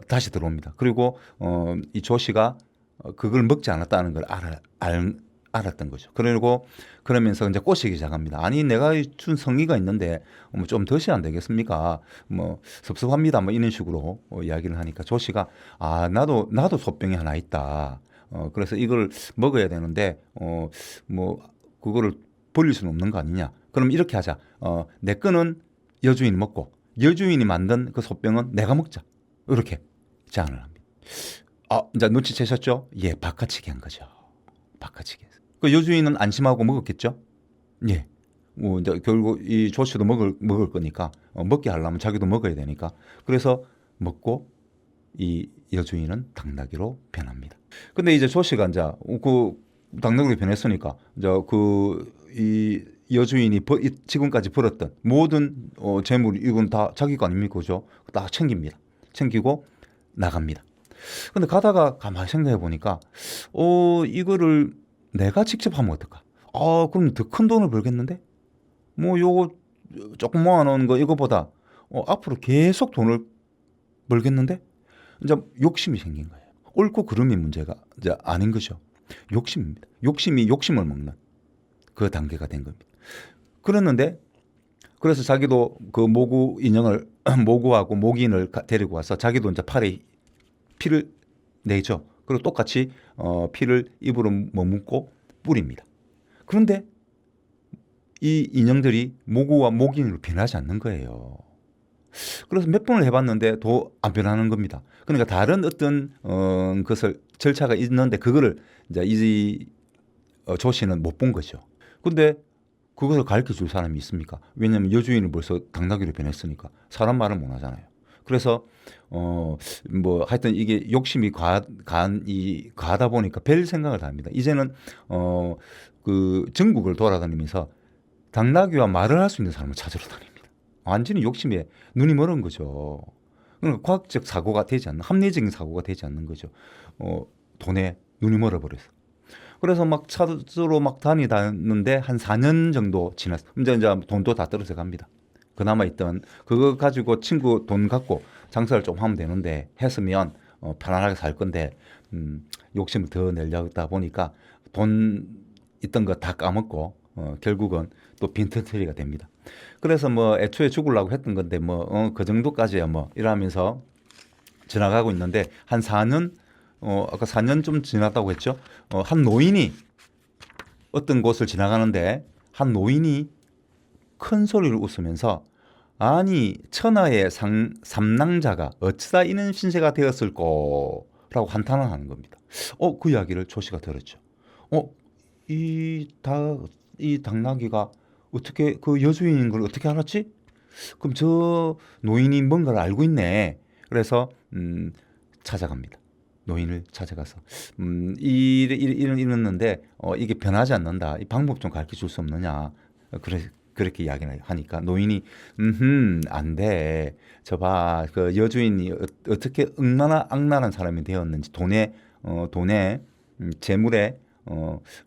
다시 들어옵니다. 그리고 이 조씨가 그걸 먹지 않았다는 걸 알았던 거죠. 그러면서 이제 꼬시기 시작합니다. 아니 내가 준 성의가 있는데 좀 더시 안 되겠습니까? 섭섭합니다. 이런 식으로 이야기를 하니까 조씨가 나도 솥병이 하나 있다. 그래서 이걸 먹어야 되는데 그거를 버릴 수는 없는 거 아니냐. 그럼 이렇게 하자. 내 거는 여주인이 먹고 여주인이 만든 그 솥병은 내가 먹자. 이렇게 제안을 합니다. 이제 눈치채셨죠? 바꿔치기 한 거죠. 바꿔치기. 그 여주인은 안심하고 먹었겠죠? 이제 결국 이 조씨도 먹을 거니까 먹게 하려면 자기도 먹어야 되니까 그래서 먹고 이 여주인은 당나귀로 변합니다. 근데 이제 조씨가 이제 그 당나귀로 변했으니까 이제 이 여주인이 지금까지 벌었던 모든 재물 이건 다 자기 거 아닙니까? 그죠? 다 챙깁니다. 챙기고 나갑니다. 근데 가다가 가만히 생각해 보니까 이거를 내가 직접 하면 어떨까? 그럼 더 큰 돈을 벌겠는데? 요거 조금 모아놓은 거 이거보다 앞으로 계속 돈을 벌겠는데? 이제 욕심이 생긴 거예요. 옳고 그름이 문제가 이제 아닌 거죠. 욕심입니다. 욕심이 욕심을 먹는 그 단계가 된 겁니다. 그래서 자기도 그 모구하고 목인을 데리고 와서 자기도 이제 팔에 피를 내죠. 그리고 똑같이 피를 입으로 머금고 뿌립니다. 그런데 이 인형들이 모구와 목인으로 변하지 않는 거예요. 그래서 몇 번을 해봤는데 도 안 변하는 겁니다. 그러니까 다른 어떤 것을 절차가 있는데 그거를 이제 이 조 씨는 못 본 거죠. 근데 그것을 가르쳐 줄 사람이 있습니까? 왜냐하면 여주인을 벌써 당나귀로 변했으니까 사람 말을 못 하잖아요. 그래서 뭐 하여튼 이게 욕심이 과하다 보니까 별 생각을 다 합니다. 이제는 그 전국을 돌아다니면서 당나귀와 말을 할 수 있는 사람을 찾으러 다닙니다. 완전히 욕심에 눈이 멀은 거죠. 그러니까 과학적 사고가 되지 않는, 합리적인 사고가 되지 않는 거죠. 돈에 눈이 멀어버려서. 그래서 막 찾으러 막 다니다는데 한 4년 정도 지났어. 이제 돈도 다 떨어져 갑니다. 그나마 있던 그거 가지고 친구 돈 갖고 장사를 좀 하면 되는데 했으면 편안하게 살 건데 욕심을 더 내려다 보니까 돈 있던 거 다 까먹고 결국은 또 빈털터리가 됩니다. 그래서 뭐 애초에 죽으려고 했던 건데 뭐 그 정도까지야 뭐 이러면서 지나가고 있는데 한 4년 아까 4년 좀 지났다고 했죠. 한 노인이 어떤 곳을 지나가는데 한 노인이 큰 소리를 웃으면서 아니 천하의 삼낭자가 어찌다 이런 신세가 되었을꼬라고 한탄을 하는 겁니다. 그 이야기를 조 씨가 들었죠. 이 당나귀가 어떻게 그 여주인인 걸 어떻게 알았지? 그럼 저 노인이 뭔가를 알고 있네. 그래서 찾아갑니다. 노인을 찾아가서 이랬는데 이게 변하지 않는다. 이 방법 좀 가르쳐 줄 수 없느냐. 그렇게 이야기를 하니까 노인이 안 돼. 저봐 그 여주인이 어떻게 악랄한 사람이 되었는지 돈에 재물에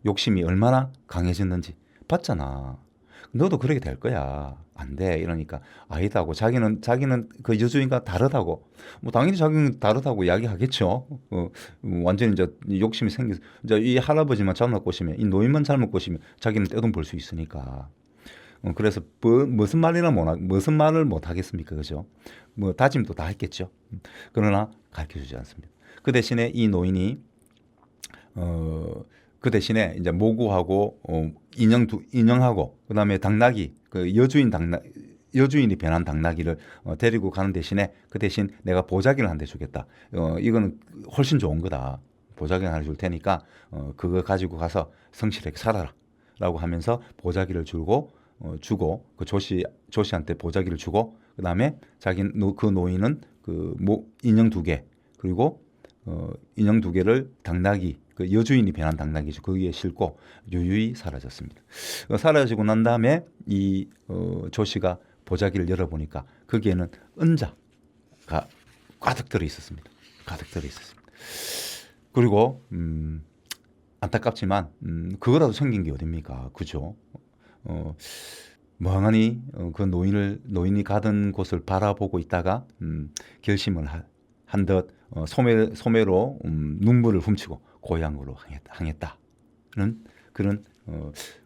욕심이 얼마나 강해졌는지 봤잖아. 너도 그렇게 될 거야. 안 돼. 이러니까 아니다고 자기는 그 여주인과 다르다고 뭐 당연히 자기는 다르다고 이야기하겠죠. 완전히 이제 욕심이 생겨서 이제 이 할아버지만 잘못 꼬시면 이 노인만 잘못 꼬시면 자기는 떼돈 벌 수 있으니까. 그래서 무슨 말을 못 하겠습니까, 그죠? 뭐 다짐도 다 했겠죠. 그러나 가르쳐 주지 않습니다. 그 대신에 이 노인이 그 대신에 이제 모구하고 인형하고 그다음에 당나귀 그 여주인이 변한 당나귀를 데리고 가는 대신에 그 대신 내가 보자기를 한 대 주겠다. 이거는 훨씬 좋은 거다. 보자기를 하나 줄 테니까 그거 가지고 가서 성실하게 살아라라고 하면서 보자기를 주고 그 조씨한테 보자기를 주고 그다음에 그 노인은 그 인형 2개 그리고 인형 2개를 당나귀 그 여주인이 변한 당나귀죠. 거기에 싣고 유유히 사라졌습니다. 사라지고 난 다음에 이 조씨가 보자기를 열어보니까 거기에는 은자가 가득 들어 있었습니다. 그리고 안타깝지만 그거라도 생긴 게 어딥니까? 그죠? 멍하니 그 노인이 가던 곳을 바라보고 있다가 결심을 한 듯 소매로 눈물을 훔치고 고향으로 항했다는 그런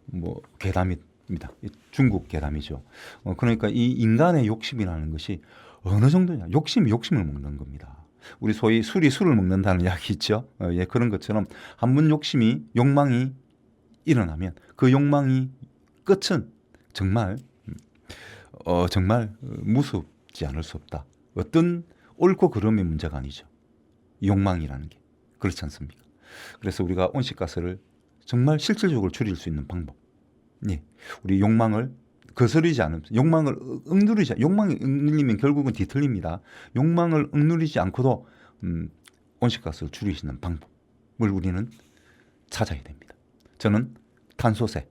뭐 괴담입니다. 중국 괴담이죠. 그러니까 이 인간의 욕심이라는 것이 어느 정도냐? 욕심을 먹는 겁니다. 우리 소위 술을 먹는다는 이야기 있죠. 예, 그런 것처럼 한 번 욕망이 일어나면 그 욕망이 끝은 정말 무섭지 않을 수 없다. 어떤 옳고 그름의 문제가 아니죠. 욕망이라는 게 그렇지 않습니까? 그래서 우리가 온실가스를 정말 실질적으로 줄일 수 있는 방법. 예, 우리 욕망을 거스르지 않으면서 욕망을 억누르면 결국은 뒤틀립니다. 욕망을 억누르지 않고도 온실가스를 줄일 수 있는 방법을 우리는 찾아야 됩니다. 저는 탄소세를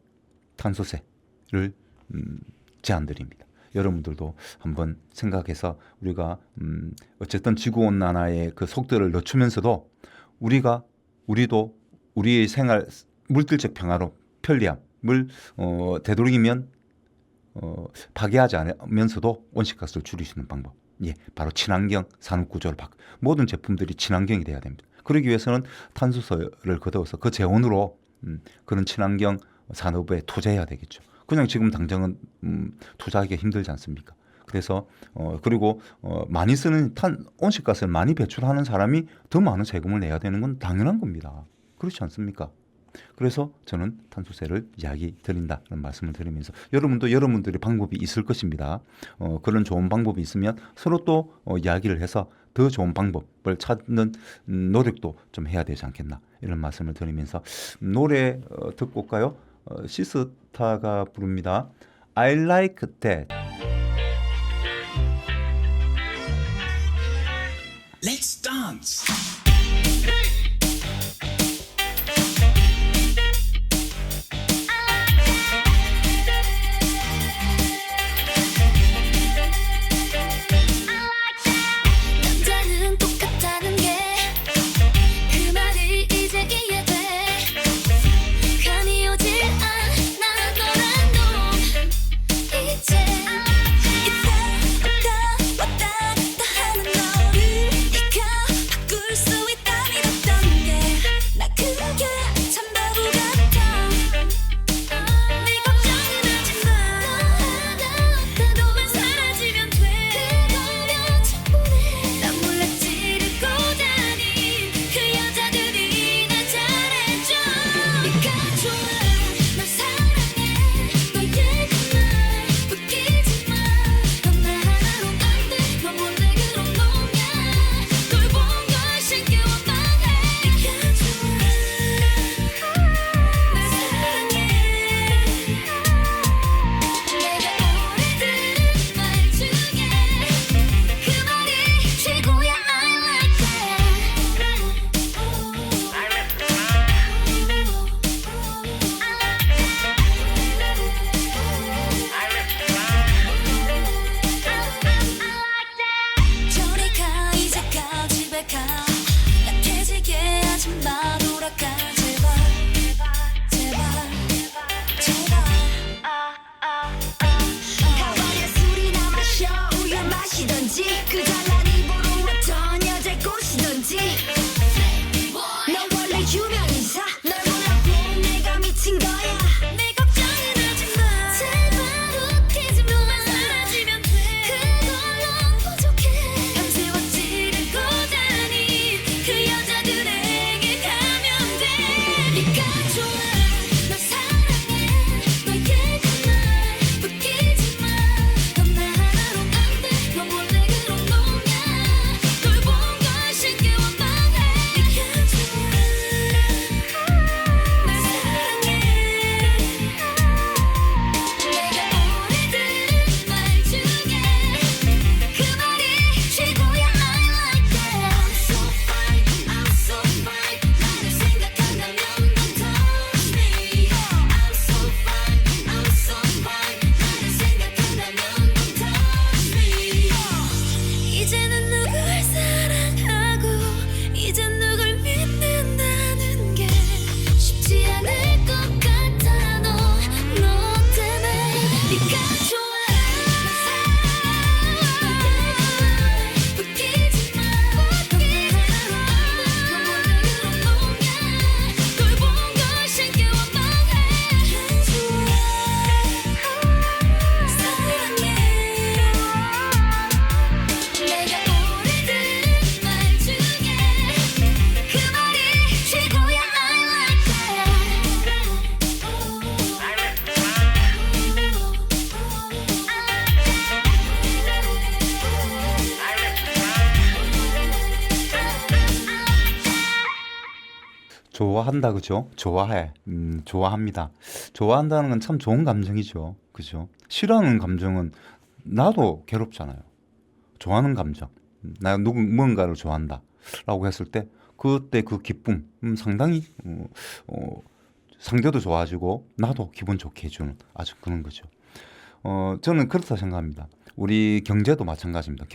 제안드립니다. 여러분들도 한번 생각해서 우리가 어쨌든 지구온난화의 그 속도를 늦추면서도 우리도 우리의 생활 물질적 평화로 편리함을 되도록이면 파괴하지 않으면서도 온실가스를 줄일 수 있는 방법. 예, 바로 친환경 산업 구조를 모든 제품들이 친환경이 돼야 됩니다. 그러기 위해서는 탄소세를 걷어서 그 재원으로 그런 친환경 산업에 투자해야 되겠죠. 그냥 지금 당장은 투자하기가 힘들지 않습니까? 그래서 그리고 많이 쓰는 온실가스를 많이 배출하는 사람이 더 많은 세금을 내야 되는 건 당연한 겁니다. 그렇지 않습니까? 그래서 저는 탄소세를 이야기 드린다 그런 말씀을 드리면서 여러분도 여러분들의 방법이 있을 것입니다. 그런 좋은 방법이 있으면 서로 또 이야기를 해서 더 좋은 방법을 찾는 노력도 좀 해야 되지 않겠나 이런 말씀을 드리면서 노래 듣고 올까요? 시스타가 부릅니다. I like that. Let's dance. 남자는 똑같다는 게 그 말이 이제 이해돼 감이 오질 않아 너란 놈 이제 있다 왔다 갔다 하는 너를 네가 바꿀 수 있다 믿었던 게 나 그게 참 바보 같아 네 걱정은 하지마 너만 사라지면 돼 그거면 충분해 난 몰래 찌르고 다닌 그 여자들이 날 잘해줘 네가 좋아 널 사랑해 너의 그 말 웃기지 마넌 나 하나로 안돼넌 몰래 그런 놈이야 널 본 걸 신기 원망해 네가 좋아 널 사랑해 내가 오래 들은 말 중에 그 말이 최고야 I like that 저리 가 이제 가 집에 가 약해지게 하지 마 돌아가 제발 제발 제발 가방에 술이나 마셔 우유 마시던지 그 잘난 입으로 어떤 여자를 꼬시던지 넌 원래 유명 인사 널 몰라본 내가 미친 거야 내 걱정은 하지마 제발 웃기지 마 너만 사라지면 돼 그걸로 부족해 밤새워 찌르고 다닌 그 여자들에게 가면 돼 네가 좋아 널 사랑해 너의 그 말 웃기지 마넌 나 하나로 안돼넌 몰래 그런 놈이야 널 본 걸 신기 원망해 네가 좋아 널 사랑해 내가 오래 들은 말 중에 그 말이 최고야 I like that I'm so fine I'm so fine 나를 생각한다면 don't touch me I'm so fine I'm so fine 나를 생각한다면 don't touch me 이제는 누굴 사랑하고 이제 누굴 믿는다는 게 쉽지 않을 것 같아 너 때문에 네가 좋아 널 사랑해 웃기지 마넌 나 하나로 넌 몰래 그런 놈이야 널 본 걸 신기 원망해 좋아 사랑해 내가 오래 들은 말 중에 그 말이 최고야 I like 좋아한다 그죠? 좋아해. 좋아합니다. 좋아한다는 건 참 좋은 감정이죠. 그죠? 싫어하는 감정은 나도 괴롭잖아요. 좋아하는 감정. 나 무언가를 좋아한다. 라고 했을 때 그때 그 기쁨 상당히 상대도 좋아지고 나도 기분 좋게 해주는 아주 그런 거죠. 저는 그렇다 생각합니다. 우리 경제도 마찬가지입니다.